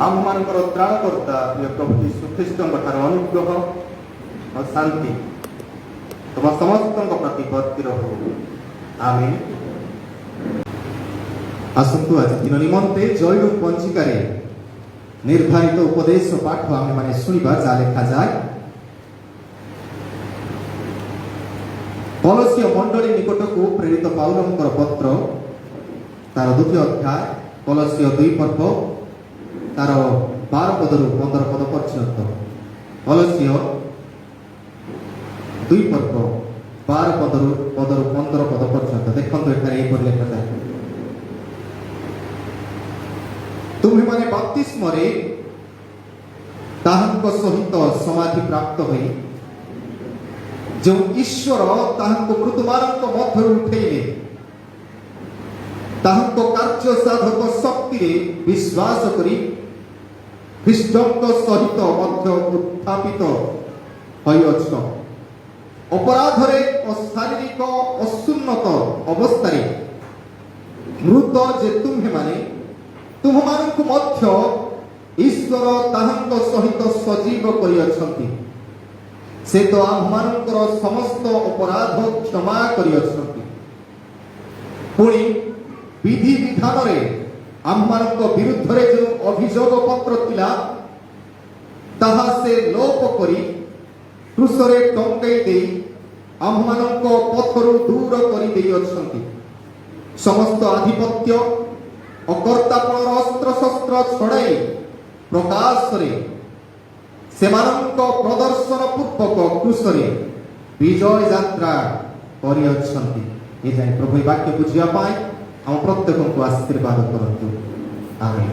आम मानकर त्राणकर्ता प्रिय प्रभु यीशु ख्रीष्ट अनुग्रह और शांति तुम समस्त प्रति बर्ती रहू आमेन। आसतु आज दिन निमंते जयलू पंचिकार निर्धारित उपदेश पाठ आम मैंने शुणा जहाँ लिखा जाए कलसीय मंडली निकट को प्रेरित पाउलंकर पत्र तार द्वितीय अध्याय कलसीय 2 पर्व तार 12 पदर 15 पद पर्यंत कलसीय 2 पर्व 12 पदर 15 पद पर्यंत देखो एपर लिखा जाए तुम्हें माने बप्तिस्म रे ताहांक सहित समाधि प्राप्त होई जो ईश्वर ताहांक मृतमानक मध्य उठेइले ताहांक कार्य साधक शक्ति रे विश्वास करी ख्रीष्टक सहित मध्य उत्थापित होइअछ अपराध रे शारीरिक असुन्नत अवस्था रे मृत जे तुम्हें माने तुम मानक मध्य ईश्वर ताहांक सहित सजीव करिअछंती से तो आम मानकर समस्त अपराध क्षमा करिअछंती पुणी विधि विधान रे आम मानक विरुद्ध रे जो अभियोग पत्र थिला ताहा से लोप करी क्रूस रे टंगाई दे आम मानक पथरु दूर करि देइअछंती समस्त आधिपत्य अकर्तापणर अस्त्र शस्त्र छड़ाई प्रकाश रे सेमानंक प्रदर्शन पूर्वक क्रूस रे विजय यात्रा करिअछंती ए जाय प्रभु वाक्य बुझिया पाए हम प्रत्येक को आशीर्वाद करंतु आमेन।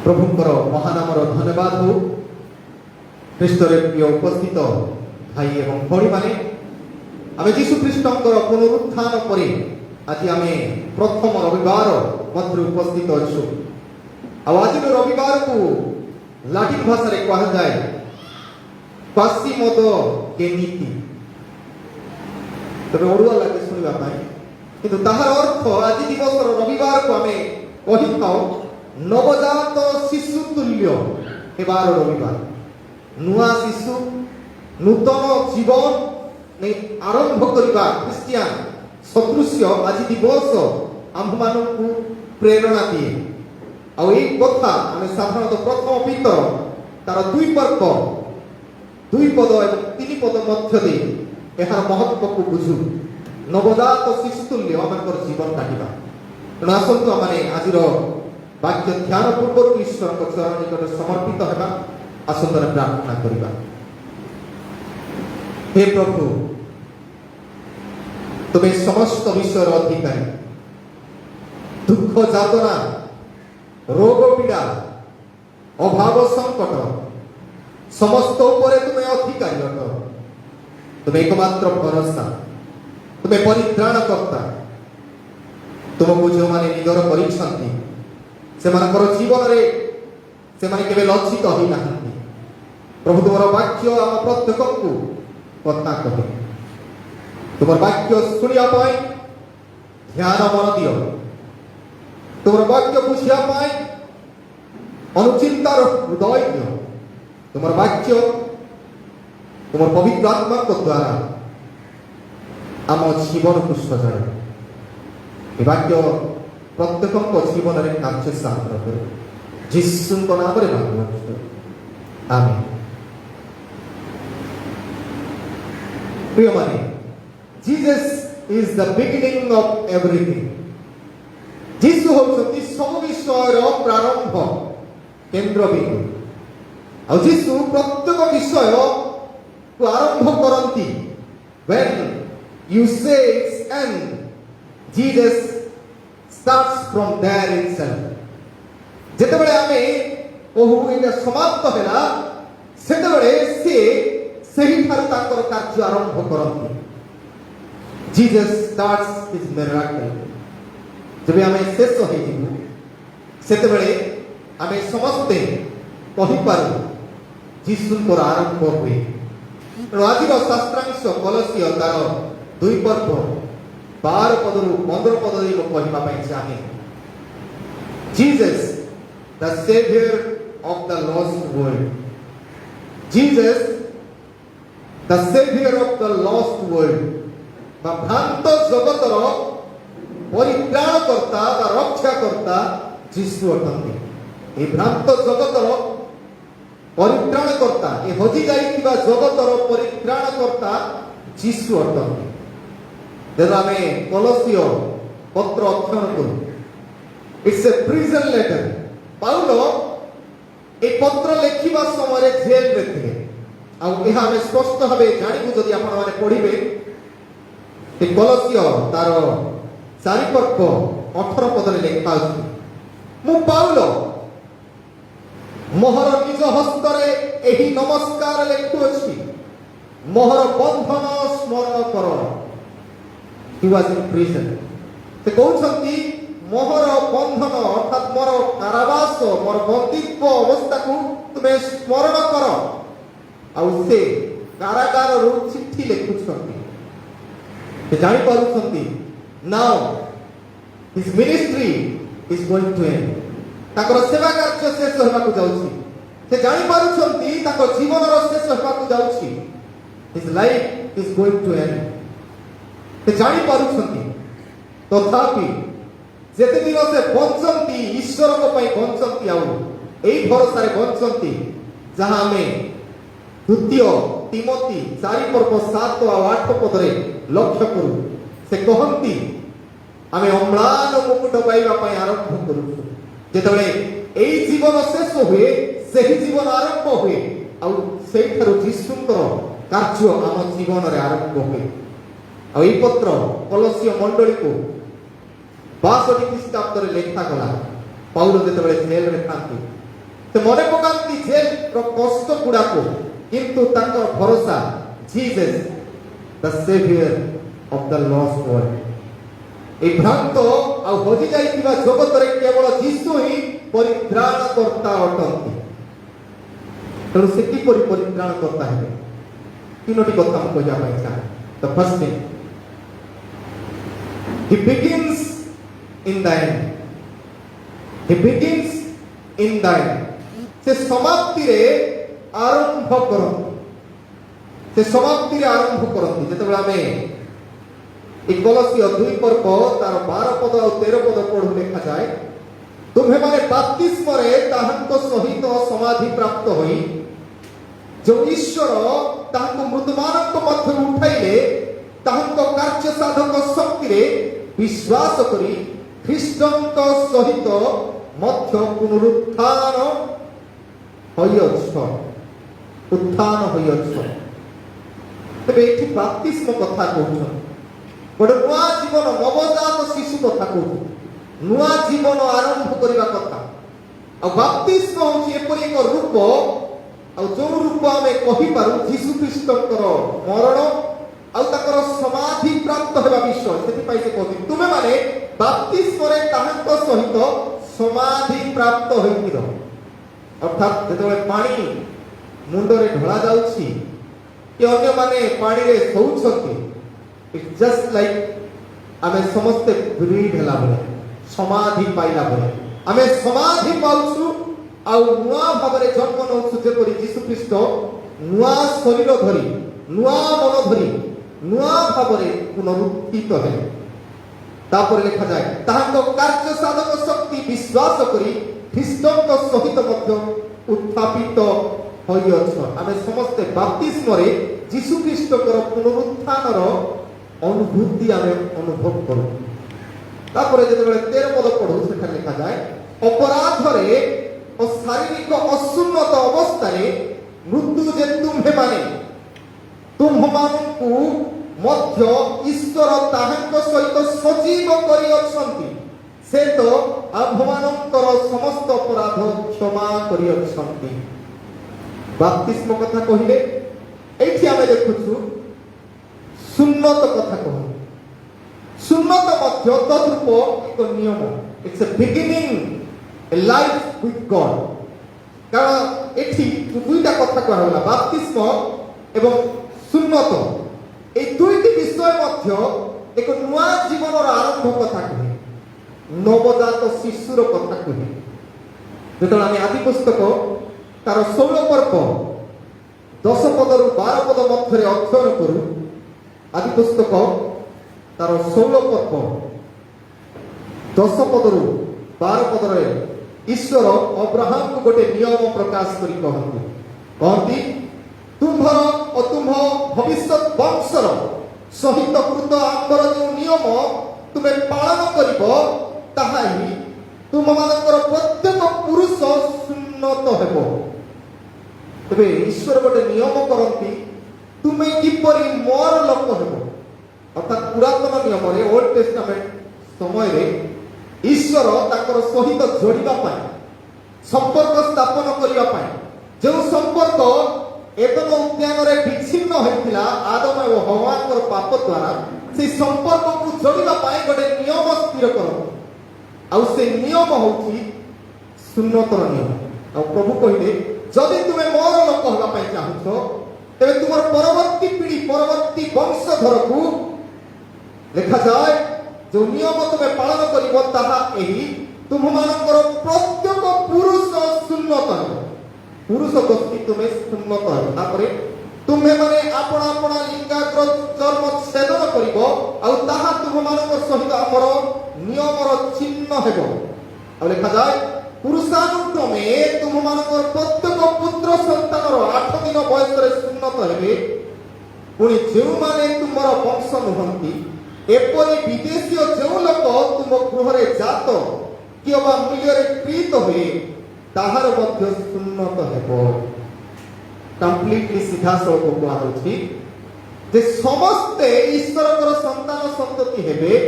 प्रभुंकर महानामर धन्यवाद हो ख्रीष्ट रे प्रिय उपस्थित भाई एवं भड़ी माने आमे यीशु ख्रीष्टंकर पुनरुत्थान परे आज आमे प्रथम रविवार मध्य उपस्थित अछु आज रविवार को लाटिन भाषा रे कहा जाए क्वासीमोदो केनीति तबे ओडुआ लागे सुनिबा पाए किंतु ताहार अर्थ आज दिवस रविवार को आमे कहि थाओ नवजात शिशु तुल्य हेबार रविवार नुआ शिशु नूतन जीवन ने आरंभ करबा क्रिश्चियन सदृश्य आज दिवस आम मानकु प्रेरणा दिए आ एई कथा आमे साधारणतः प्रथम पीतर तार 2 पर्व 2 पद एवं 3 पद मध्य दे एहार महत्व को बुझु नवजात शिशु तुल्य आमकर जीवन काटिबा तेणु आसंतु आमे आजिर वाक्य ध्यान पूर्व ईश्वर को चरण निकट समर्पित हेबा आसंतन प्रार्थना करिबा। हे प्रभु तुम्हें समस्त विषय अधिकारी दुख जातना रोग पीड़ा अभाव संकट समस्त उपरे तुम्हें अधिकारी अट तुम्हें एकमात्र भरोसा तुम्हें परित्राण करता तुमको जो माने निडर करिसंती सेमानकर जीवन रे सेमाने केबे लज्जित होई नाहंती प्रभु तुमर वाक्य आम प्रत्येक को कथा कहे तुम वाक्य शुणिया पाए ध्यान मन दियो तुम वाक्य बुझिया पाए अनुचिंतार हृदय दियो तुम वाक्य तुम पवित्र आत्मा को द्वारा आम जीवन को सजाए ये वाक्य प्रत्येक जीवन में कार्य साधन करे जीसु नाम रे मांगु आमेन। प्रिय माने Jesus is the beginning of everything. जीसु होउछंती सब विषय रो प्रारंभ केंद्र बिंदु आ जीसु प्रत्येक विषय को आरंभ करंती when you say it's end Jesus starts from there itself जेतेबेले आमे ओहु एटा समाप्त होला सेतेबेले से सही ठार ताकर कार्य आरंभ करंती Jesus starts his miracle जब आमे शेष होई दिबु सेतेबेले आमे समस्ते कहि पारु जीसुंकर आरंभ हुए। आज शास्त्रांश कलसीय तार 2 पर्व 12 ପଦରୁ 15 ପଦ ଦେଇ ମୁଁ କହିବା ପାଇଁ ଚାହେଁ। Jesus, the Savior of the lost world. Jesus, the Savior of the lost world. ବା ଭ୍ରାନ୍ତ ଜଗତର ପରିତ୍ରାଣକର୍ତ୍ତା ବା ରକ୍ଷାକର୍ତ୍ତା ଯୀଶୁ ଅଟନ୍ତି। ଏ ଭ୍ରାନ୍ତ ଜଗତର ପରିତ୍ରାଣକର୍ତ୍ତା, ଏ ହଜି ଯାଇଥିବା ଜଗତର ପରିତ୍ରାଣକର୍ତ୍ତା ଯୀଶୁ ଅଟନ୍ତି। ତେଣୁ ଆମେ କଲୋସିୟ ପତ୍ର ଅଧ୍ୟୟନ କରୁ। It's a prison letter. Paul ଏ ପତ୍ର ଲେଖିବା ସମୟରେ ଜେଲରେ ଥିଲେ। ଆଉ ଏହା ଆମେ ସ୍ପଷ୍ଟ ଭାବେ ଜାଣିବୁ ଯଦି ଆପଣମାନେ ପଢିବେ ଏ କଲୋସିୟ ତାର 4 ପର୍ବ 18 ପଦରେ ଲେଖା ଅଛି, ମୁଁ ପାଉଲ ମୋହର ନିଜ ହସ୍ତରେ ଏହି ନମସ୍କାର ଲେଖୁଅଛି, ମୋହର ବନ୍ଧନ ସ୍ମରଣ କର। He was in prison. ସେ କହୁଛନ୍ତି ମୋହର ବନ୍ଧନ ଅର୍ଥାତ୍ ମୋର କାରାବାସ, ମୋର ବନ୍ଦିତ୍ୱ ଅବସ୍ଥାକୁ ତୁମେ ସ୍ମରଣ କର। ଆଉ ସେ କାରାଗାରରୁ ଚିଠି ଲେଖୁଛନ୍ତି। ସେ ଜାଣିପାରୁଛନ୍ତି now his ministry is going to end. ତାଙ୍କର ସେବା କାର୍ଯ୍ୟ ଶେଷ ହେବାକୁ ଯାଉଛି। ସେ ଜାଣିପାରୁଛନ୍ତି ତାଙ୍କ ଜୀବନର ଶେଷ ହେବାକୁ ଯାଉଛି। his life is going to end. ସେ ଜାଣିପାରୁଛନ୍ତି, ତଥାପି ଯେତେ ଦିନ ସେ ବଞ୍ଚନ୍ତି ଈଶ୍ୱରଙ୍କ ପାଇଁ ବଞ୍ଚନ୍ତି, ଆଉ ଏଇ ଭରସାରେ ବଞ୍ଚନ୍ତି ଯାହା ଆମେ ଦ୍ୱିତୀୟ ତିମୋଥୀ 4 ପର୍ବ 7 ଆଉ 8 ପଦରେ ଲକ୍ଷ୍ୟ କରୁ। ସେ କହନ୍ତି ଆମେ ଅମ୍ଳାନ ମୁକୁଟ ପାଇବା ପାଇଁ ଆରମ୍ଭ କରୁଛୁ। ଯେତେବେଳେ ଏଇ ଜୀବନ ଶେଷ ହୁଏ ସେହି ଜୀବନ ଆରମ୍ଭ ହୁଏ, ଆଉ ସେଇଠାରୁ ଯୀଶୁଙ୍କର କାର୍ଯ୍ୟ ଆମ ଜୀବନରେ ଆରମ୍ଭ ହୁଏ। ଆଉ ଏଇ ପତ୍ର କଲୋସିୟ ମଣ୍ଡଳୀକୁ 62 ଖ୍ରୀଷ୍ଟାବ୍ଦରେ ଲେଖାଗଲା। ପାଉଲ ଯେତେବେଳେ ଜେଲରେ ଥାନ୍ତି ସେ ମନେ ପକାନ୍ତି ଜେଲର କଷ୍ଟ ଗୁଡାକୁ, କିନ୍ତୁ ତାଙ୍କର ଭରସା Jesus the Savior of the lost world. এই ভ্রান্ত ଆଉ ହଜି ଯାଇଥିବା ଜଗତରେ କେବଳ ଯୀଶୁ ହିଁ ପରିତ୍ରାଣକର୍ତ୍ତା ଅଟନ୍ତି। ତେଣୁ ସେ କିପରି ପରିତ୍ରାଣକର୍ତ୍ତା ହେବେ? 3ଟି କଥା ମୁଁ କହିବା ପାଇଁ ଚାହେଁ। The first thing, he begins in the end. He begins in the end. ସେ ସମାପ୍ତିରେ ଆରମ୍ଭ କରନ୍ତି। ସେ ସମାପ୍ତିରେ ଆରମ୍ଭ କରନ୍ତି। ଯେତେବେଳେ ଆମେ ଏ କଲୋସିୟ 2 ପର୍ବ ତାର 12 ପଦ ଆଉ 13 ପଦ ପଢୁ, ଲେଖାଯାଏ ତୁମ୍ଭେମାନେ ବାପ୍ତିସ୍ମରେ ତାହାଙ୍କ ସହିତ ସମାଧି ପ୍ରାପ୍ତ ହୋଇ ଯେଉଁ ଈଶ୍ୱର ତାହାଙ୍କୁ ମୃତମାନଙ୍କ ମଧ୍ୟରୁ ଉଠାଇଲେ ତାହାଙ୍କ କାର୍ଯ୍ୟ ସାଧକ ଶକ୍ତିରେ ବିଶ୍ୱାସ କରି ଖ୍ରୀଷ୍ଟଙ୍କ ସହିତ ମଧ୍ୟ ପୁନରୁତ୍ଥାନ ହୋଇଅଛ। ଉତ୍ଥାନ ହୋଇଅଛ। ତେବେ ଏଠି ବାପ୍ତିସ୍ମ କଥା କହୁଛନ୍ତି। ଗୋଟେ ନୂଆ ଜୀବନ, ନବଜାତ ଶିଶୁ କଥା କହୁଛନ୍ତି। ନୂଆ ଜୀବନ ଆରମ୍ଭ କରିବା କଥା। ଆଉ ବାପ୍ତିସ୍ମ ହେଉଛି ଏପରି ଏକ ରୂପ, ଆଉ ଯୋଉ ରୂପ ଆମେ କହିପାରୁ ଯୀଶୁ ଖ୍ରୀଷ୍ଟଙ୍କର ମରଣ ଆଉ ତାଙ୍କର ସମାଧି ପ୍ରାପ୍ତ ହେବା ବିଷୟ। ସେଥିପାଇଁ ସେ କହୁଛନ୍ତି ତୁମେମାନେ ବାପ୍ତିସ୍ମରେ ତାହାଙ୍କ ସହିତ ସମାଧି ପ୍ରାପ୍ତ ହୋଇଥିଲ। ଅର୍ଥାତ୍ ଯେତେବେଳେ ପାଣି ମୁଣ୍ଡରେ ଢଳା ଯାଉଛି କି ଅନ୍ୟମାନେ ପାଣିରେ ଶୋଉଛନ୍ତି, ଇଟ୍ସ ଜଷ୍ଟ ଲାଇକ୍ ଆମେ ସମସ୍ତେ ବ୍ରିଡ୍ ହେଲା ଭଳି, ସମାଧି ପାଇଲା ଭଳି ଆମେ ସମାଧି ପାଉଛୁ ଆଉ ନୂଆ ଭାବରେ ଜନ୍ମ ନେଉଛୁ। ଯେପରି ଯୀଶୁ ଖ୍ରୀଷ୍ଟ ନୂଆ ଶରୀର ଧରି, ନୂଆ ମନ ଧରି, ନୂଆ ଭାବରେ ପୁନରୁତ୍ଥିତ ହେଲେ। ତାପରେ ଲେଖାଯାଏ ତାହାଙ୍କ କାର୍ଯ୍ୟ ସାଧକ ଶକ୍ତି ବିଶ୍ୱାସ କରି ଖ୍ରୀଷ୍ଟଙ୍କ ସହିତ ମଧ୍ୟ ଉତ୍ଥାପିତ ହୋଇଅଛ। ଆମେ ସମସ୍ତେ ବାପ୍ତିସ୍ମରେ ଯୀଶୁ ଖ୍ରୀଷ୍ଟଙ୍କର ପୁନରୁତ୍ଥାନର ଅନୁଭୂତି ଆମେ ଅନୁଭବ କରୁ। ତାପରେ ଯେତେବେଳେ 13 ପଦ ପଢୁ ସେଠାରେ ଲେଖାଯାଏ ଅପରାଧରେ ଓ ଶାରୀରିକ ଅସୁନ୍ନତ ଅବସ୍ଥାରେ ମୃତ୍ୟୁ ଯେ ତୁମ୍ଭେମାନେ ତୁମ୍ଭମାନଙ୍କୁ ମଧ୍ୟ ଈଶ୍ୱର ତାହାଙ୍କ ସହିତ ସଜୀବ କରିଅଛନ୍ତି। ସେ ତ ଆମ୍ଭମାନଙ୍କର ସମସ୍ତ ଅପରାଧ କ୍ଷମା କରିଅଛନ୍ତି। ବାପ୍ତିସ୍ମ କଥା କହିଲେ ଏଇଠି ଆମେ ଦେଖୁଛୁ ସୁନ୍ନତ କଥା କହୁ। ସୁନ୍ନତ ମଧ୍ୟ ତଦ୍ରୂପ ଏକ ନିୟମ। It's a beginning a life with God. କାରଣ ଏଠି 2ଟା କଥା କୁହାଗଲା, ବାପ୍ତିସ୍ମ ଏବଂ ସୁନ୍ନତ। এই 2ଟି ବିଷୟ ମଧ୍ୟ एक नुआ जीवन आरंभ कथा कहे नवजात शिशुर कथा कहे जो आम आदि पुस्तक तार 16 पर्व 10 पदर 12 पद मध्य अध्ययन करूँ आदि पुस्तक तार 16 पर्व 10 पदर 12 पदर ईश्वर अब्राहम को गोटे नियम प्रकाश करी कहती तुम्भर और तुम भविष्य वंशर सहित कृत आंबर जो नियम तुम्हें पालन करिबो ताहा ही तुम मानकर प्रत्येक पुरुष सुन्नत हेबो। तबे ईश्वर गोटे नियम करती तुम्हें किपरि मोर लोक हेबो अर्थात पुरातन नियम रे ओल्ड टेस्टामेंट समय रे ईश्वर ताकर सहित जोड़िबा पाई संपर्क स्थापन करिबा पाई जो संपर्क एदम उद्यान रे विच्छिन्न होइतिला आदम और हव्वार पाप द्वारा से संपर्क को जोड़िबा पाई गोटे नियम स्थिर करत आउ से नियम होउची सुन्नतर नियम आ प्रभु कहिले जदि तुमे मोर लोक होगा पाई चाहछो तबे तुमर परवर्ती पीढ़ी परवर्ती वंशधर को लिखा जाए जो नियम तुम्हें पालन करिबो ताहा एही तुम मानकर प्रत्येक पुरुष सुन्नत हेबो पुरुष गोष्ठी तुम्हें सुन्नत हेबो तापरे तुम्हें माने आपण आपण लिंगाग्र चर्म छेदन करिबो आ ताहा तुम मानकर सहित हमर नियमर चिन्ह हेबो आ लिखा जाए पुरुषानुक्रमे तुम मानकर प्रत्येक पुत्र संतानर 8 दिन बयस रे सुन्नत हेबे पुणी जे माने तुमर वंश नुहंती एपरि विदेशी जो लोक तुम गृह जात कि मूल्य प्रीत हुए ताहार मध्य सुन्नत हेबो कंप्लीटली सीधा सड़क कहुछि जे समस्ते ईश्वर संतान संतति हेबे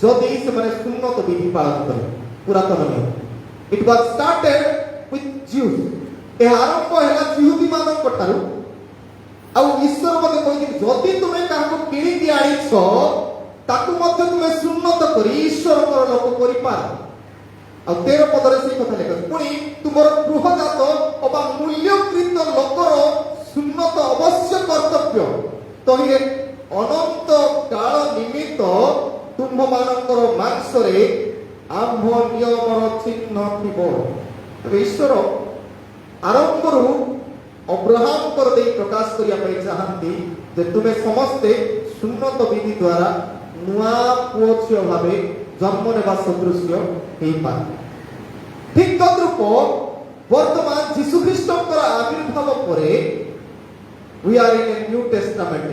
जदि से माने सुन्नत विधि पालन करे पुरातन नियम it was started with Jews ए आरंभ हैला जिहुदी मानक ठारू आ ईश्वर मते कहि जदि तुमे काहको किणी कि आनिछ ताकू मध्य तुमे सुन्नत करी ईश्वर कर लोक करि पार आ 13 पदरे से कथा लेख पुणी तुमर गृहजात अबा मूल्यकृत लोकर सुन्नत अवश्य कर्तव्य तहिरे अनंत काल निमित्त तुम मानकर मांस रे आम्भ नियमर चिन्ह थिबो। ईश्वर आरंभरू अब्राहम कर दे प्रकाश करिया पई चाहंती जे तुमे समस्ते सुन्नत विधि द्वारा नुआ पुओ छियो भाबे जन्म नेबा सदृश्य हेई पार ठीक तद्रूप वर्तमान जीशु ख्रीष्टकर आविर्भाव परे we are in a new testament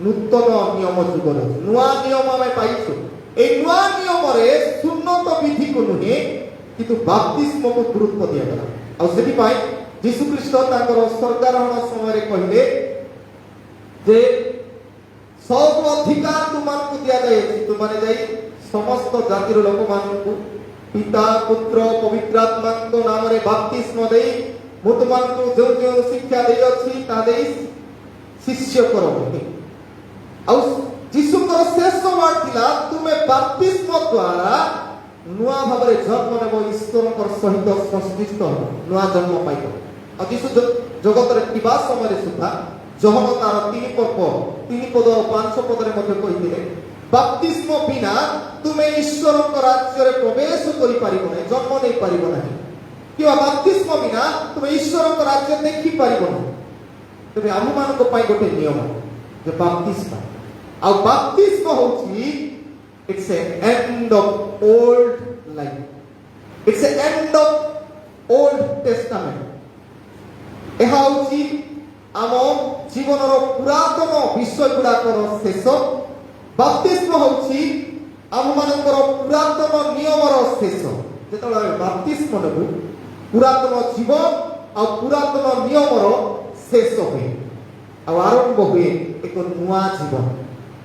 नूतन नियम जुग नुआ नियम आमे पाइछु ए नुआ नियम रे सुन्नत विधि को नुहे किंतु बाप्तिस्म को गुरुत्व दिया गला आ सेति पाई जीशु ख्रीष्ट ताकर स्वर्गारोहण समय कहले जे सब अधिकार तुमको दिया जाए तुमने जाई समस्त जातिर लोक मानकु पिता पुत्र पवित्र आत्मा को नाम रे बपतिस्म देई मु तुमको जो जो शिक्षा देई अछि ता देई शिष्य करो आ जीशु को शेष वर्ड थिला तुमे बपतिस्म द्वारा नुआ भाबरे जन्म नेबो ईश्वर कर सहित संश्लिष्ट नुआ जन्म पाइबो आ जीशु जगत रे थिबा समय रे सुधा जहन तार 3 पर्व 3 पद 5 पद रे मध्ये कहिथिले बपतिस्म बिना तुमे ईश्वर को राज्य रे प्रवेश करि पारिबो नै जन्म नै पारिबो नै कि बपतिस्म बिना तुमे ईश्वर को राज्य देखि पारिबो नै तबे आमु मान को पाई गोटे नियम जे बपतिस्म आ बपतिस्म होछि it's a end of old life it's a end of old testament एहा होछि आम जीवनर पुरातन विषय गुड़ाकर शेष बपतिस्म होछि आम मानकर पुरातन नियमर शेष जेतबेले बपतिस्म नेबु पुरातन जीवन आ पुरातन नियमर शेष हुए आ आरंभ हुए एक नुआ जीवन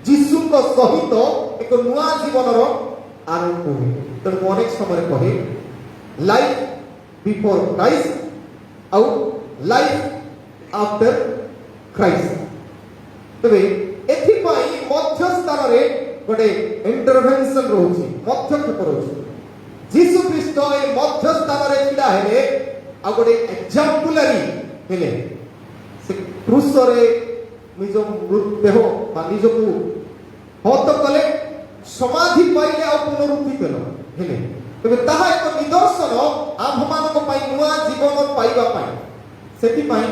जीशु को सहित एक नुआ जीवनर आरंभ हुए तेणु अनेक समय कहे लाइफ बिफोर क्राइस्ट आउ लाइफ आफ्टर क्राइस्ट तबे एथि पई मध्य स्थान रे गोटे इंटरवेंशन रहउची मध्य क्षेत्र रहउची जीसु ख्रीष्ट ए मध्य स्थान रे छिड़ा हेले आ गोटे एग्जाम्पलरी हेले से क्रूस रे निज देह बा निजकु हत कले पुनरुत्थित हेले तेबे ताहा एक निदर्शन आम्भमानक पई नुआ जीवन पाइबा पई सेति पई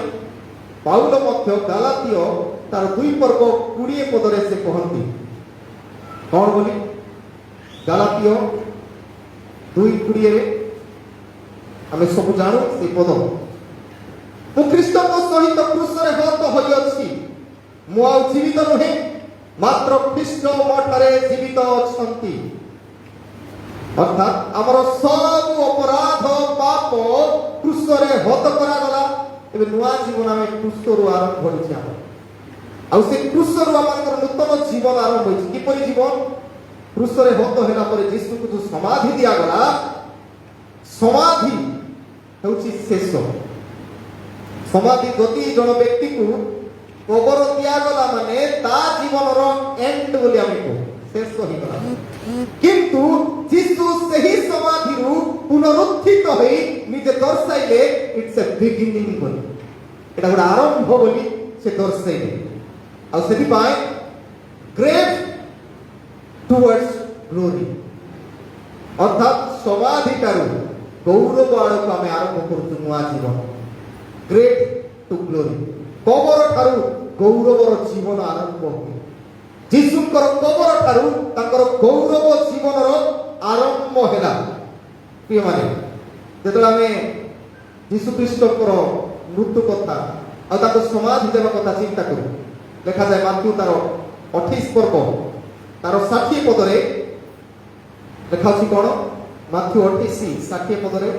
पाउल मध्य गालातिय तार 2 पर्व 20 पदरे से कहंती कौन बोली गालातिय 2:20 रे आमे सब जानो से पद मु ख्रीष्ट सहित क्रूस रे हत होई अछि मु आ जीवित नहे मात्र ख्रीष्ट मठारे जीवित अछंती अर्थात आमर सब अपराध पाप क्रूस रे हत करा गला एबे नुआ जीवन आमे क्रूस रु आरंभ होइछि आ से क्रूस रु आमर नूतन जीवन आरंभ होइछि किपरि जीवन क्रूस रे हत हेला परे यीशु को जो समाधि दिया गला समाधि होउछि शेष समाधि गति जन व्यक्ति को कबर दिया गला माने ता जीवन रो एंड बोली आमे को शेष होई गला किंतु यीशु सही समाधि रु पुनरुत्थित होई निजे दर्शाइले इट्स अ बिगिनिंग बोली एटा गोटा आरंभ बोली से दर्शाइले आ सेति पाए ग्रेट टुवर्ड्स ग्लोरी अर्थात समाधि करू गौरव आड़ को आमे आरंभ करतु नुआ जीवन ग्रेट टू ग्लोरी कबर ठारू गौरवर जीवन आरंभ हुए जीशुकर कबर ठारू ताकर गौरव जीवनर आरंभ हेला प्रिय माने जेतला आमे यीशु ख्रीष्टकर मृत्यु कथा आ ताको समाधि देवा कथा चिंता करू देखा जाय माथ्यू तार 28 पर्व तार 60 पदरे देखा छी कोन माथ्यू 28 60 पदरे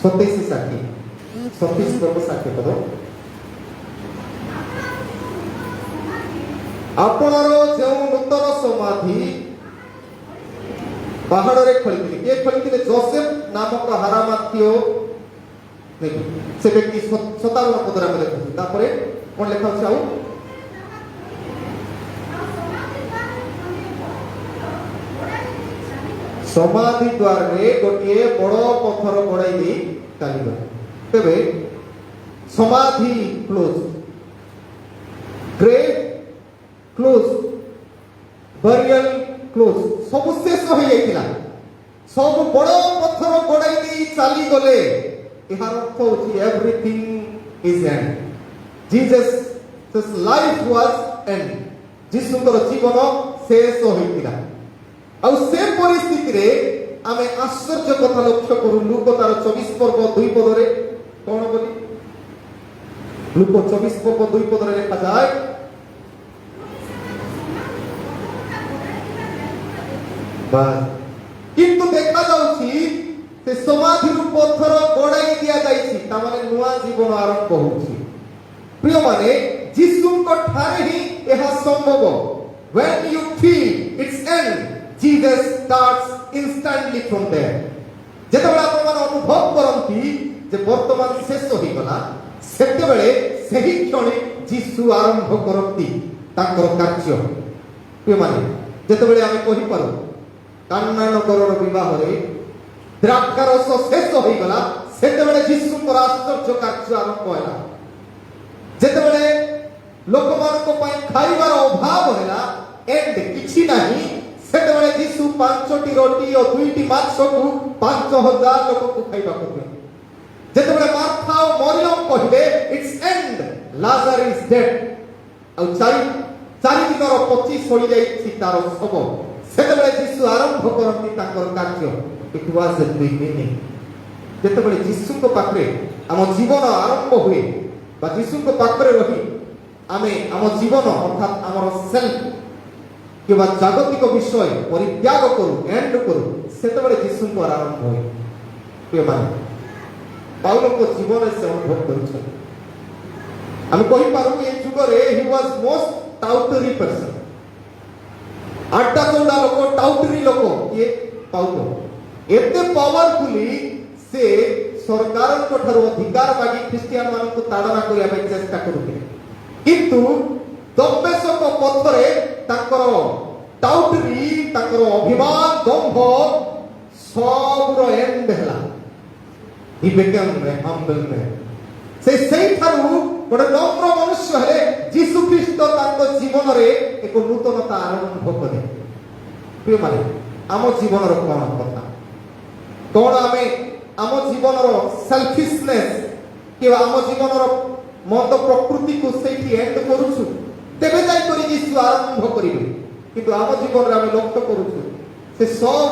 सत्ताईस षाठी 36 पर्व 60 पद आपणर जो नूतन समाधि पहाड़ रे खोलिथिले के खोलिथिले जोसेफ नामक हारामाथियो देखो से व्यक्ति 57 पदरा में देखो तापरे कोन लेखा छै आउ समाधि द्वार रे गोटे बड़ पत्थर गड़ाई दे चली तेबे समाधि close great close burial close सब शेष हो जाइतिला सब बड़ पत्थर गड़ाई दे चली गले इहार अर्थ होची everything is end Jesus this life was end जीसुकर जीवन शेष होइतिला आ से परिस्थिति रे आमे आश्चर्य कथा लक्ष्य करू लूक तार 24 पर्व 2 पदरे कोन बोली लूक 24 पर्व 2 पदरे लिखा जाय बस किंतु देखा जाउछि से समाधि रु पत्थर गड़ाई दिया जाइछि ता माने नुआ जीवन आरंभ होउछि प्रिय माने यीशु को ठारे ही एहा संभव when you feel its end Jesus starts instantly from there जेतबेला आपण मान अनुभव करंती जे वर्तमान शेष होई गला सेते बेले सही क्षण यीशु आरंभ करंती ताकर कार्य पे माने जेतबेले आमे कहि पारो कान्ना नगरर विवाह रे द्राक्षारस शेष होई गला सेते बेले यीशु को आश्चर्य कार्य आरंभ होला जेतबेले लोकमान को पई खाइबार अभाव होला एंड किछि नाही सेतबेले यीशु 5टी रोटी और 2टी माछ को 5000 लोक को खाइबा करबे जेतबेले मार्था और मरियम कहिबे it's and Lazarus is dead और चारि दिनर 25 होई जाई तार सब सेतबेले यीशु आरंभ करंती ताकर कार्य इट वाज अ बिगिनिंग जेतबेले यीशु को पाखरे हम जीवन आरंभ हुए बा यीशु को पाखरे रही आमे हम जीवन अर्थात हमर सेल्फ कि जागतिक विषय परित्याग करू एंड करू सेतबेले यीशु को आरंभ होय प्रिय माने पाउल को जीवन से अनुभव करू हम कहि पारू ए जुग रे ही वाज मोस्ट टाउटरी पर्सन आठटा चौड़ा लोक टाउटरी लोक ये पाउल एते पावरफुली से सरकार को ठारो अधिकार मागी ख्रिस्टियन मान को ताड़ना करिया पे चेष्टा करूथिले किंतु दम्बेशक पथरे ताकर टाउटरी ताकर अभिमान दंभ सबरो एंड हला he become a humble man से थारु गोटे नम्र मनुष्य हेले जीशु ख्रीष्ट तांको जीवन रे एक नूतनता आरंभ करे। प्रिय माने आम जीवन रो कोन कथा कोन आमे आम जीवन रो सेल्फिशनेस कि आम जीवन रो मत प्रकृति को सेठी एंड करूछु तेबे जाई करी जीशु आरंभ करिवे किंतु आम जीवन रे आमे लक्ष्य करूछु से सब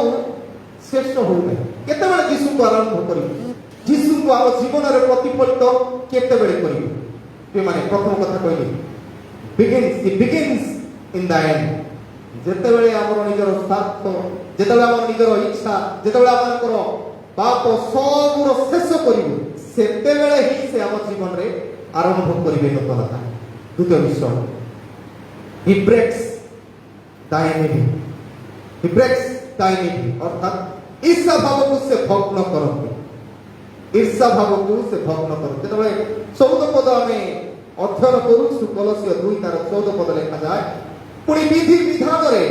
श्रेष्ठ हो नै केतेबेले जीशु को आरंभ करिवे जीशु को आम जीवन रे प्रतिफलित केतेबेले करिवे। प्रिय माने प्रथम कथा कहली बिगिन्स इन द एंड जेतेबेले हमर निजर स्वार्थ जेतेबेले हमर निजर इच्छा जेतेबेले हमर पाप सबुर शेष करिवे सेतेबेले ही से हम जीवन रे आरंभ करिवे नूतनता। द्वितीय विषय ही ब्रेक्स द एनिमी अर्थात ईर्षा भाव को से भग्न करते ईर्षा भाव को से भग्न करते जेतेबेले 14 पद हमें अध्ययन करूछु कलसीय 2 तार 14 पद लिखा जाए पुणी विधि विधान रे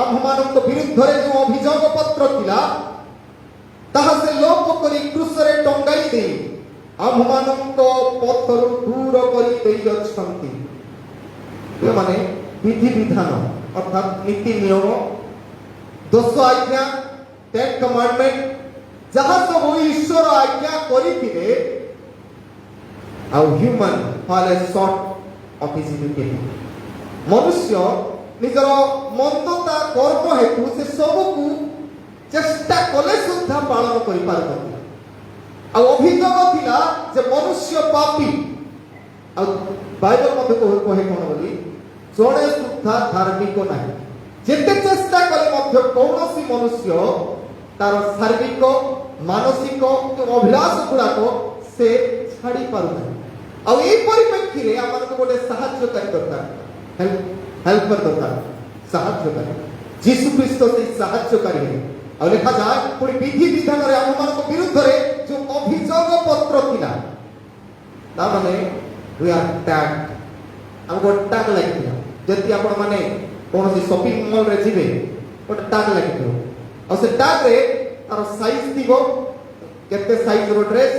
आम्भमानक विरुद्ध रे जो अभियोग पत्र थिला ताहा से लोप करी क्रूस रे टंगाई दे आम्भमानक पथरु दूर करी देई अछंती। माने विधि विधान अर्थात नीति नियम 10 आज्ञा 10 कमांडमेंट जहां सब ईश्वर आज्ञा करिथिले आ human fall short of his duty मनुष्य निजर मंदता कर्म हेतु से सबको चेष्टा कले सुद्धा पालन करि पारबो आ अभियोग थिला जे मनुष्य पापी आ बाइबल मध्ये कहे कोन बोली जणे सुद्धा धार्मिक नाही जेते चेष्टा कले मध्ये कौनसी मनुष्य तार शारीरिक मानसिक अभिलाष गुड़ाको से छाड़ी पारु नाही आ ए परिप्रेक्षी रे हमन को गोटे सहायकारी दरकार हेल्पर दरकार सहायकारी जीशु ख्रीष्ट से सहायकारी है और लिखा जाए पुणी विधि विधान रे हमन को विरुद्ध रे जो अभियोग पत्र थिला ता माने वी आर टैग हम को टैग लागिला जति आपण माने कोनसी शॉपिंग मॉल रे जिवे गोटे टैग लागितो और से टैग रे तार साइज दिगो केते साइज रो ड्रेस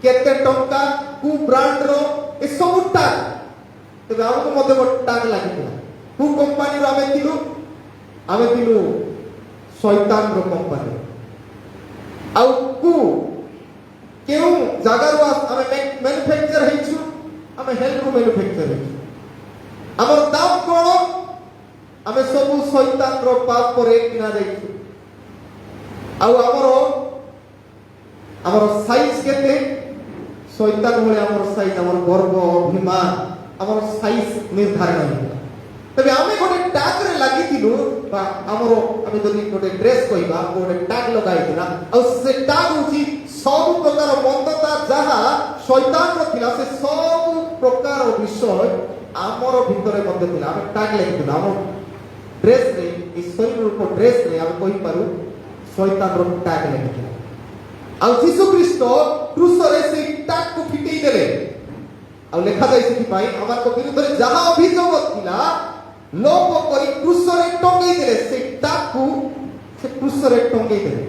केते टंका कु ब्रांड रो ए सब टैग तबे हमको मध्ये गोटे टैग लागिला कु कंपनी रो आमे दिलु शैतान रो कंपनी आउ कु केउ जागा रो आमे मैन्युफैक्चर हेछु आमे हेल्थ रो मैन्युफैक्चर हेछु हमर दाम कोन आमे सब शैतान रो पाप रे किना जाइछु आउ हमर साइज केते शैतान भले हमर साइज हमर गर्व अभिमान हमर साइज निर्धारण है तबे आमे गोटे टैग रे लागि दिलु बा हमर आमे जदी गोटे ड्रेस कहिबा गोटे टैग लगाइ दिना आ से टैग होची सब प्रकार मंदता जहा शैतान रो थिला से सब प्रकार विषय हमर भितरे मध्ये थिला आमे टैग लागि दिना हमर ड्रेस रे ईश्वर रूप ड्रेस रे आमे कहि पारु शैतान रो टैग लागि दिना आ जीसु ख्रीष्ट क्रूस रे से टैग को फिटेई देले आ लेखा जाय सेति पाई हमर को विरुद्ध रे जहा अभियोग थिला लोप करी क्रूस रे टंगाई देले से टैग को से क्रूस रे टंगाई देले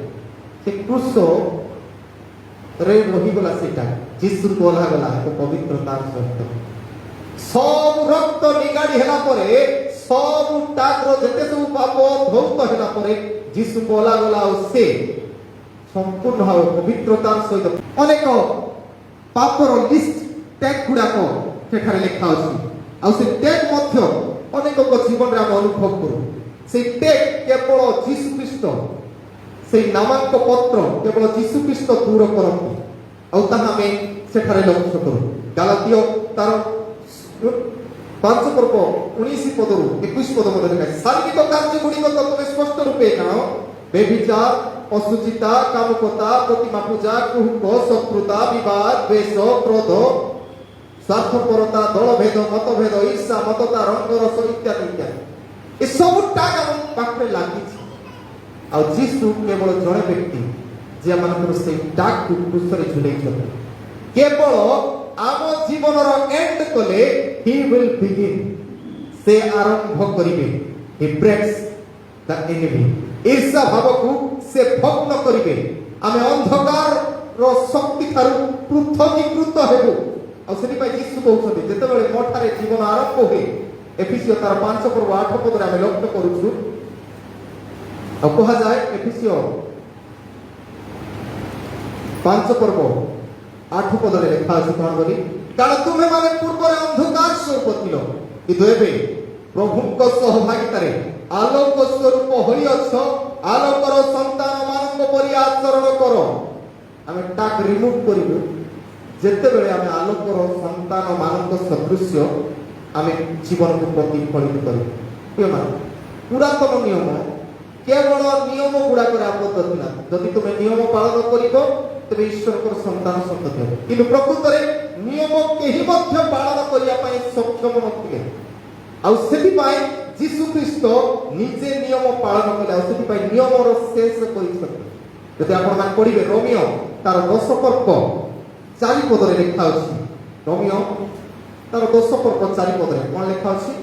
से क्रूस रे रही गला से टैग जीसु को ओला गला को पवित्रतार सहित सब रक्त निगाड़ी हेला परे सब टैग रो जते सब पाप धौत हेला परे जीसु को ओला गला से संपूर्ण भाव पवित्रतार सहित अनेक पापर लिस्ट टैग गुड़ा को सेठारे लिखा अछि आ से टैग मध्य अनेक को जीवन रे हम अनुभव करू से टैग केवल जीसु ख्रीष्ट से नामांक पत्र केवल जीसु ख्रीष्ट दूर करती आ ताहा में सेठारे लक्ष्य करू गलातियो तार 5 पर्व 19 पदरु 21 पद मध्ये लिखा शारीरिक कार्य गुडी को तमे स्पष्ट रूपे जानो बेविचार असुचिता कामुकता प्रतिमा पूजा कुहुक शत्रुता विवाद द्वेष क्रोध स्वार्थपरता दलभेद मतभेद ईर्षा मतता रंग रस इत्यादि इत्यादि ए सब टाग हम पाखरे लागि आ जीसु केवल जणे व्यक्ति जे मानकर से टाग को क्रूस रे झुलेइ छथि केवल आम जीवन रो एंड कले ही विल बिगिन से आरंभ करिवे ही ब्रेक्स द एनिमी ईर्षा भाव को से भग्न करिवे आमे अंधकार रो शक्ति थारु पृथकीकृत हेबु ଆଉ ସେଥିପାଇଁ ଯୀଶୁ କହୁଛନ୍ତି ଯେତେବେଳେ ମୋ ଠାରେ ଜୀବନ ଆରମ୍ଭ ହୁଏ ଏଫିସିଓ ତାର 5 ପର୍ବ 8 ପଦରେ ଆମେ ଲକ୍ଷ୍ୟ କରୁଛୁ ଆଉ କୁହାଯାଏ ଏଫିସିଓ 5 ପର୍ବ 8 ପଦରେ ଲେଖା ଅଛି କଣ ବୋଲି କାରଣ ତୁମେ ମାନେ ପୂର୍ବରେ ଅନ୍ଧକାର ସ୍ୱରୂପ ଥିଲ କିନ୍ତୁ ଏବେ ପ୍ରଭୁଙ୍କ ସହଭାଗିତାରେ ଆଲୋକ ସ୍ୱରୂପ ହୋଇଅଛ ଆଲୋକର ସନ୍ତାନ ମାନଙ୍କ ପରି ଆଚରଣ କର ଆମେ ଟାକ୍ ରିମୁଭ୍ କରିବୁ ଯେତେବେଳେ ଆମେ ଆଲୋକର ସନ୍ତାନ ମାନଙ୍କ ସଦୃଶ୍ୟ ଆମେ ଜୀବନକୁ ପ୍ରତିଫଳିତ କରିବୁ ପ୍ରିୟମାନେ ପୁରାତନ ନିୟମ କେବଳ ନିୟମ ଗୁଡ଼ାକରେ ଆବଦ୍ଧ ଥିଲା ଯଦି ତୁମେ ନିୟମ ପାଳନ କରିବ ତେବେ ଈଶ୍ୱରଙ୍କର ସନ୍ତାନ ସନ୍ତତି ହେବ କିନ୍ତୁ ପ୍ରକୃତରେ ନିୟମ କେହି ମଧ୍ୟ ପାଳନ କରିବା ପାଇଁ ସକ୍ଷମ ନଥିଲେ ଆଉ ସେଥିପାଇଁ ଯୀଶୁ ଖ୍ରୀଷ୍ଟ ନିଜେ ନିୟମ ପାଳନ କଲେ ଆଉ ସେଥିପାଇଁ ନିୟମର ଶେଷ କରିଛନ୍ତି ଯଦି ଆପଣମାନେ ପଢ଼ିବେ ରୋମିଓ ତାର 10 ପର୍ବ 4 ପଦରେ ଲେଖା ଅଛି ରୋମିଓ ତାର 10 ପର୍ବ 4 ପଦରେ କଣ ଲେଖା ଅଛି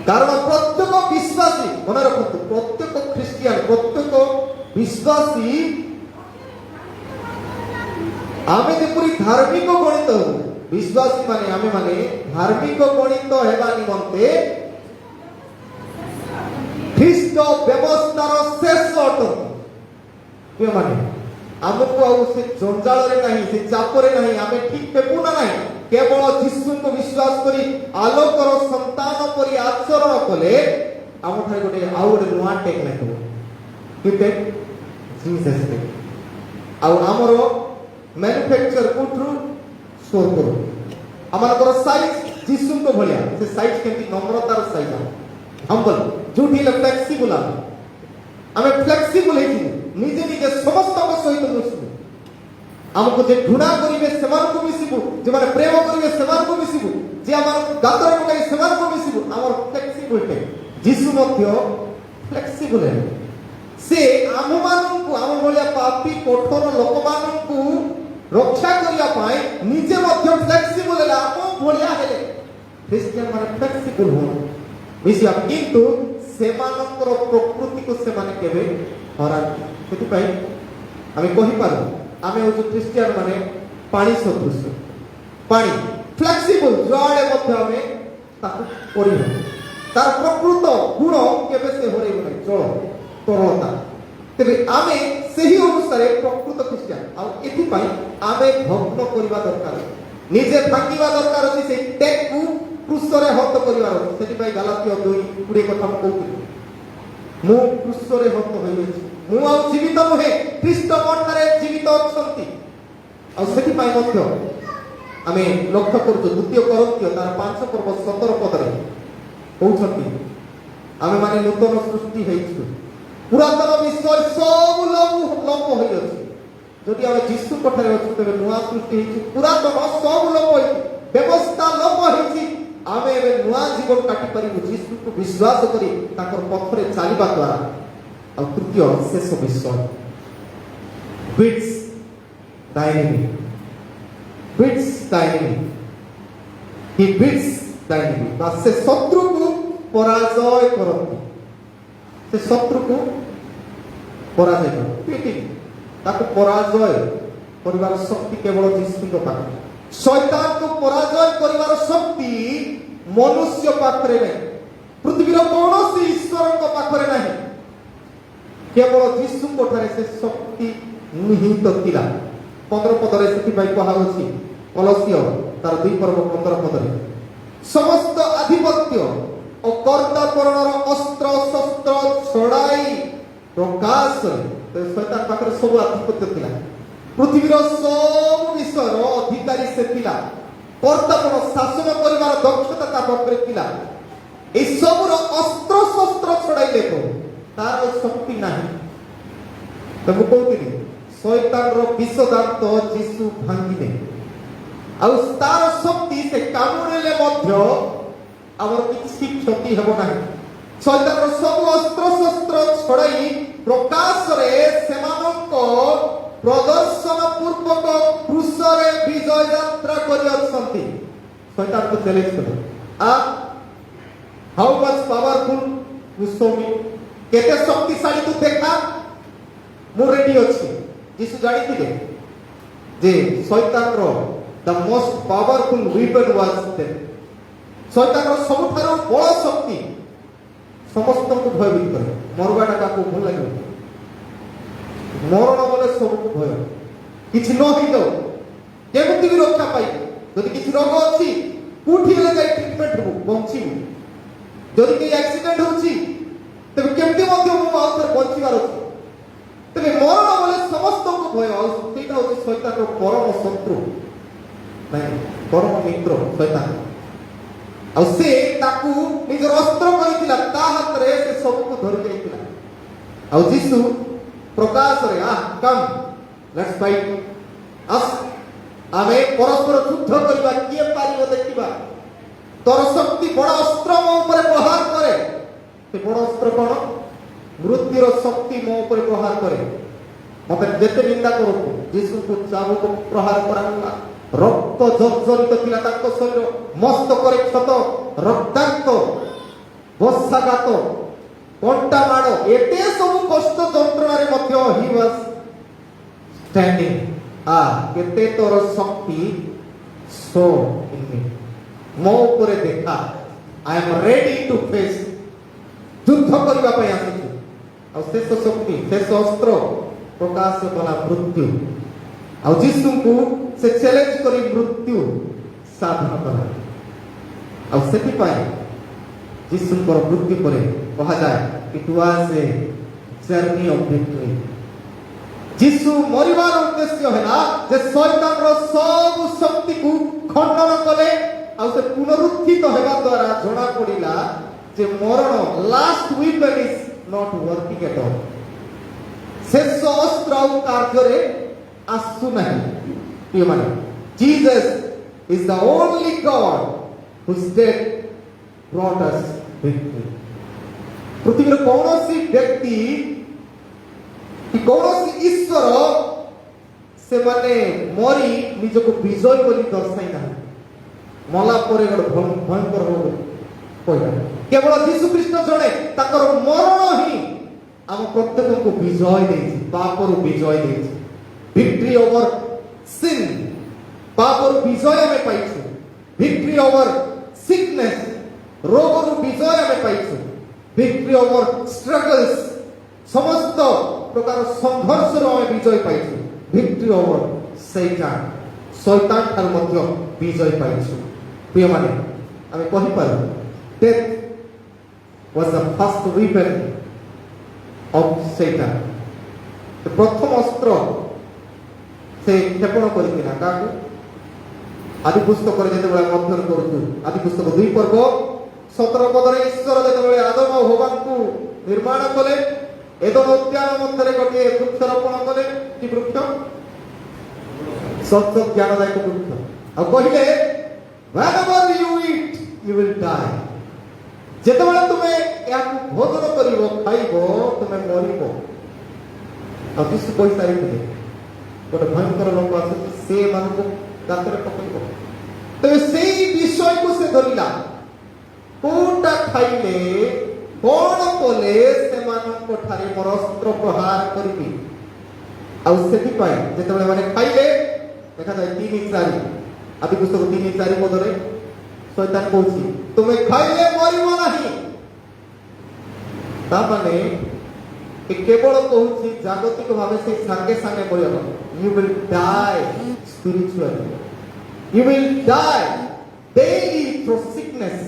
କାରଣ ପ୍ରତ୍ୟେକ ବିଶ୍ୱାସୀ ମନେ ରଖନ୍ତୁ ପ୍ରତ୍ୟେକ ଖ୍ରୀଷ୍ଟିଆନ ପ୍ରତ୍ୟେକ ବିଶ୍ୱାସୀ ଆମେ ଯେପରି ଧାର୍ମିକ ଗଣିତ ହେଉ ବିଶ୍ୱାସୀ ମାନେ ଆମେ ମାନେ ଧାର୍ମିକ ଗଣିତ ହେବା ନିମନ୍ତେ ଖ୍ରୀଷ୍ଟ ବ୍ୟବସ୍ଥାର ଶେଷ ଅଟନ୍ତି ମାନେ ଆମକୁ ଆଉ ସେ ଜଞ୍ଜାଳରେ ନାହିଁ ସେ ଚାପରେ ନାହିଁ ଆମେ ଠିକ ହେବୁ ନା ନାହିଁ କେବଳ ଯୀଶୁଙ୍କୁ ବିଶ୍ୱାସ କରି ଆଲୋକର ସନ୍ତାନ ପରି ଆଚରଣ କଲେ ଆମଠାରେ ଗୋଟେ ଆଉ ଗୋଟେ ନୂଆ ଟେକ୍ ଲାଗିବ କେତେ ଜିନିଷ ଆଉ ଆମର ମ୍ୟାନୁଫ୍ୟାକ୍ଚର କୋଉଠୁ ସ୍ୱର୍ଗରୁ ଆମମାନଙ୍କର ସାଇଜ ଯୀଶୁଙ୍କ ଭଳିଆ ସେ ସାଇଜ କେମିତି ନମ୍ରତାର ସାଇଜ ହମ୍ବଲ ଯୋଉଠି ହେଲେ ଫ୍ଲେକ୍ସିବୁଲ ଆମେ ଫ୍ଲେକ୍ସିବୁଲ ହେଇଯିବୁ ନିଜେ ନିଜେ ସମସ୍ତଙ୍କ ସହିତ ମିଶିବୁ ଆମକୁ ଯେ ଘୃଣା କରିବେ ସେମାନଙ୍କୁ ମିଶିବୁ ଯେମାନେ ପ୍ରେମ କରିବେ ସେମାନଙ୍କୁ ମିଶିବୁ ଯେ ଆମର ଗାତରେ ପକାଇ ସେମାନଙ୍କୁ ମିଶିବୁ ଆମର ଫ୍ଲେକ୍ସିବୁଲ ଯୀଶୁ ମଧ୍ୟ ଫ୍ଲେକ୍ସିବୁଲ ହେଲେ ସେ ଆମମାନଙ୍କୁ ଆମ ଭଳିଆ ପାପୀ କଠୋର ଲୋକମାନଙ୍କୁ ରକ୍ଷା କରିବା ପାଇଁ ନିଜେ ମଧ୍ୟ ଫ୍ଲେକ୍ସିବୁଲ ହେଲେ ଆମ ଭଳିଆ ହେଲେ ଖ୍ରୀଷ୍ଟିଆନ ମାନେ ଫ୍ଲେକ୍ସିବୁଲ ହୁଅନ୍ତି ମିଶିବା କିନ୍ତୁ ସେମାନଙ୍କର ପ୍ରକୃତିକୁ ସେମାନେ କେବେ ହରାନ୍ତି ସେଥିପାଇଁ ଆମେ କହିପାରୁ ଆମେ ହଉଛୁ ଖ୍ରୀଷ୍ଟିଆନ ମାନେ ପାଣି ସଦୃଶ ପାଣି ଫ୍ଲେକ୍ସିବୁଲ ଯୁଆଡ଼େ ମଧ୍ୟ ଆମେ ତାକୁ କରିବୁ ତାର ପ୍ରକୃତ ଗୁଣ କେବେ ସେ ହରେଇବ ନାହିଁ ଜଳ ତରଳତା ତେବେ ଆମେ ସେହି ଅନୁସାରେ ପ୍ରକୃତ ଖ୍ରୀଷ୍ଟିଆନ ଆଉ ଏଥିପାଇଁ ଆମେ ଭଗ୍ନ କରିବା ଦରକାର ନିଜେ ଭାଙ୍ଗିବା ଦରକାର ଅଛି ସେଇ ଟେକ୍କୁ କ୍ରୁଶରେ ହତ କରିବାର ଅଛି ସେଥିପାଇଁ ଗାଲାତୀୟ 2:20 କଥା ମୁଁ କହୁଥିଲି ମୁଁ କ୍ରୁଶରେ ହତ ହୋଇଯାଇଛି ମୁଁ ଆଉ ଜୀବିତ ନୁହେଁ ଖ୍ରୀଷ୍ଟ ମନରେ ଜୀବିତ ଅଛନ୍ତି ଆଉ ସେଥିପାଇଁ ମଧ୍ୟ ଆମେ ଲକ୍ଷ୍ୟ କରୁଛୁ 2 କରନ୍ଥୀୟ ତାର 5 ପର୍ବ 17 ପଦରେ କହୁଛନ୍ତି ଆମେ ମାନେ ନୂତନ ସୃଷ୍ଟି ହେଇଛୁ ପୁରାତନ ବିଷୟ ସବୁ ଲୋପ ହୋଇଅଛି ଯଦି ଆମେ ଯୀଶୁଙ୍କ ଠାରେ ଅଛୁ ତେବେ ନୂଆ ସୃଷ୍ଟି ହେଇଛି ପୁରାତନ ସବୁ ଲୋପ ହେଇଛି ବ୍ୟବସ୍ଥା ଲୋପ ହେଇଛି ଆମେ ଏବେ ନୂଆ ଜୀବନ କାଟି ପାରିବୁ ଯୀଶୁକୁ ବିଶ୍ୱାସ କରି ତାଙ୍କର ପଥରେ ଚାଲିବା ଦ୍ୱାରା ଆଉ ତୃତୀୟ ଶେଷ ବିଷୟ ବିଟ୍ସ ଡାଇନେମିକ୍ ହି ବିଟ୍ସ ଡାଇନେମିକ୍ ବା ସେ ଶତ୍ରୁକୁ ପରାଜୟ କରନ୍ତି ସେ ଶତ୍ରୁକୁ ପରାଜୟ କରନ୍ତି ତାକୁ ପରାଜୟ କରିବାର ଶକ୍ତି କେବଳ ଯୀଶୁଙ୍କ ପାଖରେ ଶୈତାନକୁ ପରାଜୟ କରିବାର ଶକ୍ତି ମନୁଷ୍ୟ ପାଖରେ ନାହିଁ ପୃଥିବୀର କୌଣସି ଈଶ୍ୱରଙ୍କ ପାଖରେ ନାହିଁ କେବଳ ଯୀଶୁଙ୍କ ଠାରେ ସେ ଶକ୍ତି ନିହିତ ଥିଲା 15 ପଦରେ ସେଥିପାଇଁ କୁହାଯାଉଛି କଲସିୟ ତାର 2 ପର୍ବ 15 ପଦରେ ସମସ୍ତ ଆଧିପତ୍ୟ ଓ କର୍ତ୍ତାପରଣର ଅସ୍ତ୍ର ଶସ୍ତ୍ର ଛଡ଼ାଇ ପ୍ରକାଶରେ ଶୈତାନ ପାଖରେ ସବୁ ଆଧିପତ୍ୟ ଥିଲା ପୃଥିବୀର ସବୁ ବିଷୟର ଅଧିକାରୀ ସେ ଥିଲା କର୍ତ୍ତାପଣ ଶାସନ କରିବାର ଦକ୍ଷତା ତା ପାଖରେ ଥିଲା এই ସବୁର ଅସ୍ତ୍ର ଶସ୍ତ୍ର ଛଡ଼ାଇଲେ ତାର ଶକ୍ତି ନାହିଁ ତ ମୁଁ କହୁଥିଲି ଶୈତାନର ବିଷ ଦାନ୍ତ ଯୀଶୁ ଭାଙ୍ଗିଲେ ଆଉ ତାର ଶକ୍ତି ସେ କାମୁଡ଼ିଲେ ମଧ୍ୟ ଆମର କିଛି କ୍ଷତି ହେବ ନାହିଁ ଶୈତାନର ସବୁ ଅସ୍ତ୍ର ଶସ୍ତ୍ର ଛଡ଼ାଇ ପ୍ରକାଶରେ ସେମାନଙ୍କ ପ୍ରଦର୍ଶନ ପୂର୍ବକ କ୍ରୁଶରେ ବିଜୟ ଯାତ୍ରା କରିଅଛନ୍ତି ଶୈତାନକୁ ଚ୍ୟାଲେଞ୍ଜ କଲେ how much powerful you show me କେତେ ଶକ୍ତିଶାଳୀ ତୁ ଦେଖା ମୁଁ ରେଡି ଅଛି यीशु जानिथिले जे शैतान रो the most powerful weapon was death. शैतान रो सबठारो बड़ शक्ति समस्त को भयभीत करे। मरवाटा काको भल लागे मरण बोले सब भय किछि न होई जाओ केमति भी रक्षा पाई। जदि किछि रोग अछि कोठी ले जाई ट्रीटमेंट हो बंची। जदि के एक्सीडेंट होछि तबे केमति मध्ये मु आउथर बंचीबार अछि। तबे मरण बोले समस्त को भय आ सेटा होछि शैतान रो परम शत्रु नहीं परम मित्र शैतान। आ से ताकू निजर अस्त्र करितिला ता हाथ रे से सब को धरि जाइतिला। आ यीशु प्रकाश रे कम लेट्स फाइट अस आमे परस्पर युद्ध करबा किए पारिबो देखिबा। तोर शक्ति बड़ा अस्त्र मो ऊपर प्रहार करे। से बड़ा अस्त्र कोन मृत्युर शक्ति मो ऊपर प्रहार करे। मते जेते निंदा करू यीशु को चाबुक प्रहार कराला। रक्त जर्जरित थिला ताको शरीर मस्तक रे क्षत रक्ताक्त बसाघात कंटा माड़ एते सब कष्ट जंत्रणा रे मध्य ही वाज स्टैंडिंग केते तोर शक्ति सो इन मी मो ऊपर देखा I am ready to face युद्ध करबा पय आसी। आ शेष शक्ति शेष अस्त्र प्रकाश वाला मृत्यु। आ यीशु को से चैलेंज करी मृत्यु साधन करा। आ सेति पाए यीशु को मृत्यु करे कहा जाए it was a journey of victory. यीशु मरिबार उद्देश्य हैला जे शैतान रो सब शक्ति को खंडन कले। आ से पुनरुत्थित हेबा द्वारा जणा पड़िला जे मरण last weapon is not working at all. शेष अस्त्र कार्य रे आसु नहीं। ये माने Jesus is the only God whose death brought us victory. पृथ्वी रो कौनसी व्यक्ति कि कौनसी ईश्वर से माने मरी निजको विजय बोली दर्शाई ना मला परे गड भयंकर हो कहला। केवल यीशु कृष्ण जणे ताकर मरण ही हम प्रत्येक को विजय देछि पाप रो विजय देछि। विक्ट्री ओवर सिन पाप रो विजय हमें पाइछु। विक्ट्री ओवर सिकनेस रोग रो विजय हमें पाइछु। विक्ट्री ओवर स्ट्रगल्स समस्त प्रकार संघर्ष रो हमें विजय पाइछु। विक्ट्री ओवर शैतान शैतान थार मध्य विजय पाइछु। प्रिय माने आमे कहि Paru death was the first weapon of शैतान। तो प्रथम अस्त्र से क्षेपण करथिना काकू आदि पुस्तक रे जेते बेला अध्ययन करूछु आदि पुस्तक 2 पर्व 17 पद रे ईश्वर जेते बेला आदम और हवा को निर्माण कले एदन उद्यान मध्य रे गोटे वृक्ष रोपण कले कि वृक्ष सत्य ज्ञानदायक वृक्ष। आ कहिले whenever you eat you will die। जेते बेला तुमे याकू भोजन करिवो खाइबो तुमे मरिबो। आ किछु कोइ सारी थे गोटे भयंकर लोक आसे से मानको गातरे पकड़िबो। तो सेही विषय को से धरिला कोटा खाइले कोन कोले से मानको ठारे मोर अस्त्र प्रहार करिबी। आ सेति पाए जेते बेला माने खाइले देखा जाय 3-4 आदि पुस्तक 3-4 पदरे शैतान कहछि तुमे खाइले मरिबो नाही। ता माने केवल कहछि जागतिक भावे से संगे संगे मरिबो। You will die spiritually. You will die daily through sickness.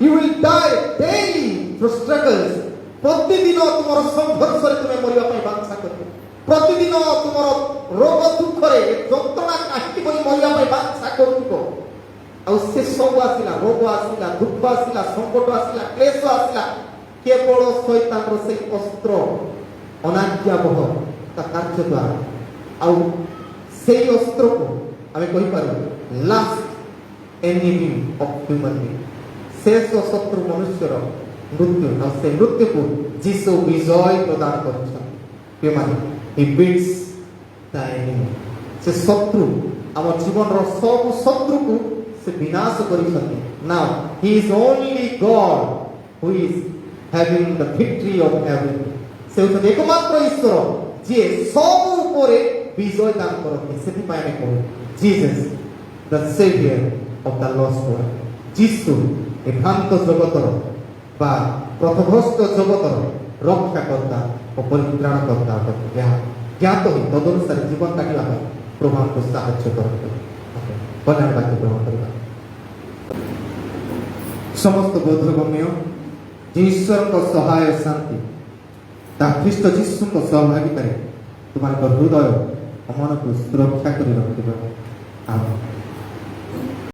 You will die daily through struggles. प्रतिदिन तुमर संघर्ष रे तुमे मरिबा पई बांछा करबो। प्रतिदिन तुमर रोग दुख रे जंत्रणा काहिकी बोली मरिबा पई बांछा करबो। आ से सब आसिला रोग आसिला दुख आसिला संकट आसिला क्लेश आसिला केवल शैतान रो से अस्त्र अनाज्ञाबह ता कार्य द्वारा। आ से अस्त्र को आमे कहि Paru last enemy of human being. शेष शत्रु मनुष्यर मृत्यु। आ से मृत्यु को जीसु विजय प्रदान करछन। के माने ही बीट्स द एनिमी। से शत्रु हम जीवन रो सब शत्रु को से विनाश करिसथि। Now he is only God who is having the victory of everything. से एकमात्र ईश्वर जे सब ऊपर विजय दान करते से कहूँ Jesus the saviour of the lost world जीसु ए भ्रांत जगतर बा पथभ्रष्ट जगतर रक्षाकर्ता और परित्राणकर्ता ज्ञात ही तदनुसार जीवन काटिया प्रभु हमको साहाय्य करते कल्याण वाक्य ग्रहण करवा समस्त बोधगम्य ईश्वर को सहाय शांति ख्रीष्ट जीशु को सहभागिता तुम्हारे हृदय मन को सुरक्षा कर रखिए।